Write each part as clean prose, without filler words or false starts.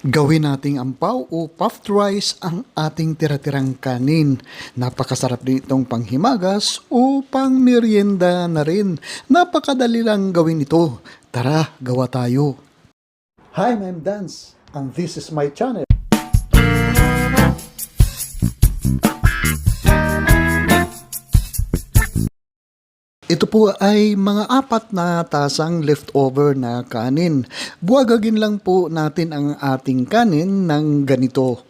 Gawin nating ampaw o puffed rice ang ating tira-tirang kanin. Napakasarap din itong panghimagas o pang merienda na rin. Napakadali lang gawin ito. Tara, gawa tayo. Hi, I'm Dance and this is my channel. Ito po ay mga 4 na tasang leftover na kanin. Buwagagin lang po natin ang ating kanin ng ganito.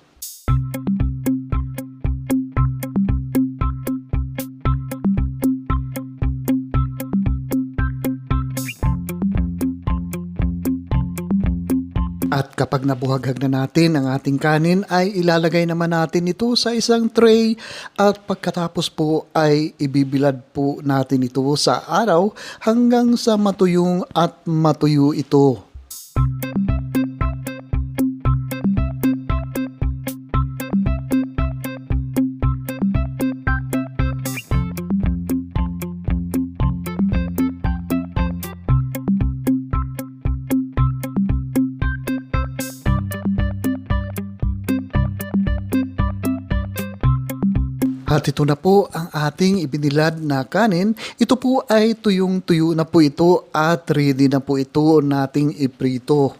At kapag nabuhaghag na natin ang ating kanin ay ilalagay naman natin ito sa isang tray at pagkatapos po ay ibibilad po natin ito sa araw hanggang sa matuyong at matuyo ito. At ito na po ang ating ibinilad na kanin. Ito po ay tuyong-tuyo na po ito at ready na po ito nating iprito.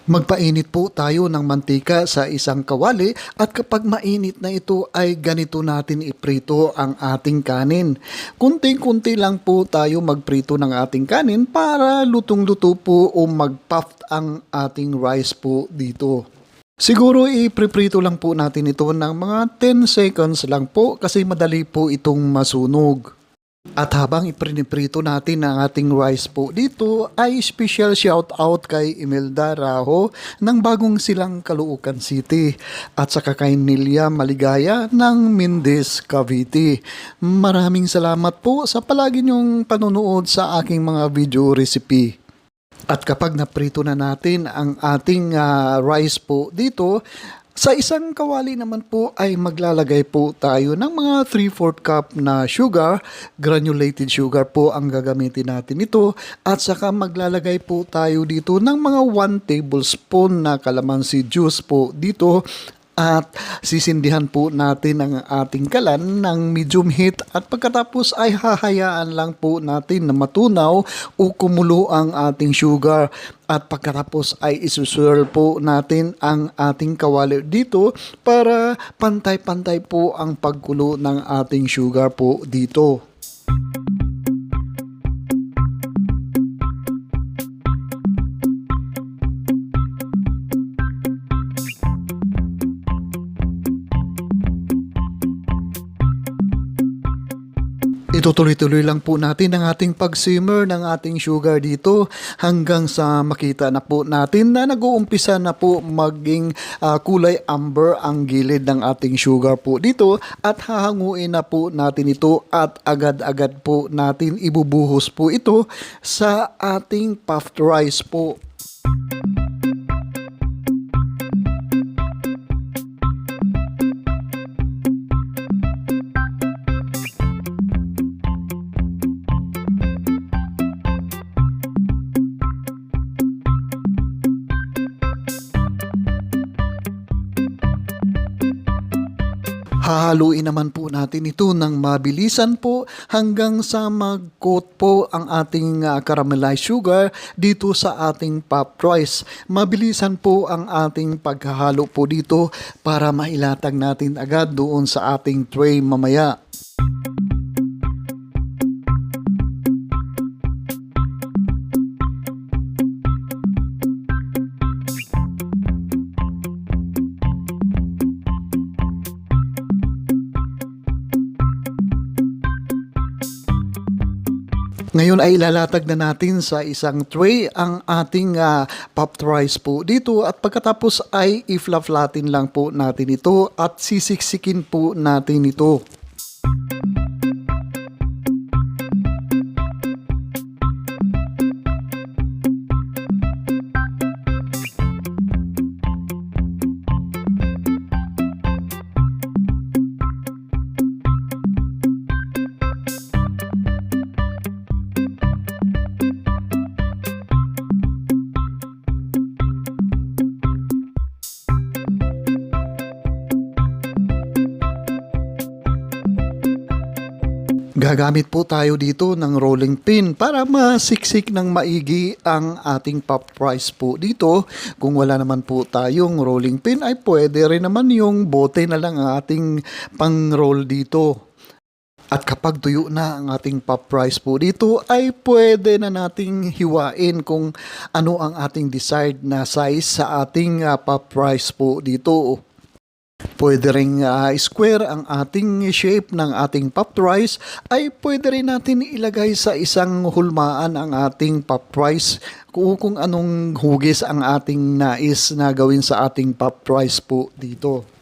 Magpainit po tayo ng mantika sa isang kawali at kapag mainit na ito ay ganito natin iprito ang ating kanin. Kunting-kunti lang po tayo magprito ng ating kanin para lutong-luto po o mag-puffed ang ating rice po dito. Siguro ipriprito lang po natin ito ng mga 10 seconds lang po kasi madali po itong masunog. At habang ipriniprito natin ang ating rice po dito ay special shout out kay Imelda Raho ng Bagong Silang Caloocan City at saka kay Nelia Maligaya ng Mindes, Cavite. Maraming salamat po sa palagi niyong panonood sa aking mga video recipe. At kapag naprito na natin ang ating rice po dito, sa isang kawali naman po ay maglalagay po tayo ng mga 3/4 cup na sugar, granulated sugar po ang gagamitin natin ito. At saka maglalagay po tayo dito ng mga 1 tablespoon na calamansi juice po dito. At sisindihan po natin ang ating kalan ng medium heat at pagkatapos ay hahayaan lang po natin na matunaw o kumulo ang ating sugar. At pagkatapos ay isuswirl po natin ang ating kawali dito para pantay-pantay po ang pagkulo ng ating sugar po dito. Itutuloy-tuloy lang po natin ang ating pag-simmer ng ating sugar dito hanggang sa makita na po natin na nag-uumpisa na po maging kulay amber ang gilid ng ating sugar po dito at hahanguin na po natin ito at agad-agad po natin ibubuhos po ito sa ating puffed rice po. Hahaluin naman po natin ito ng mabilisan po hanggang sa mag-coat po ang ating caramelized sugar dito sa ating puffed rice. Mabilisan po ang ating paghahalo po dito para mailatag natin agad doon sa ating tray mamaya. Ngayon ay ilalatag na natin sa isang tray ang ating puffed rice po dito at pagkatapos ay i-flatin lang po natin ito at sisiksikin po natin ito. Gagamit po tayo dito ng rolling pin para masiksik ng maigi ang ating pop price po dito. Kung wala naman po tayong rolling pin ay pwede rin naman yung bote na lang ang ating pang-roll dito. At kapag tuyo na ang ating pop price po dito ay pwede na nating hiwain kung ano ang ating desired na size sa ating pop price po dito. Pwede ring square ang ating shape ng ating pop rice ay pwede rin natin ilagay sa isang hulmaan ang ating pop rice kung anong hugis ang ating nais na gawin sa ating pop rice po dito.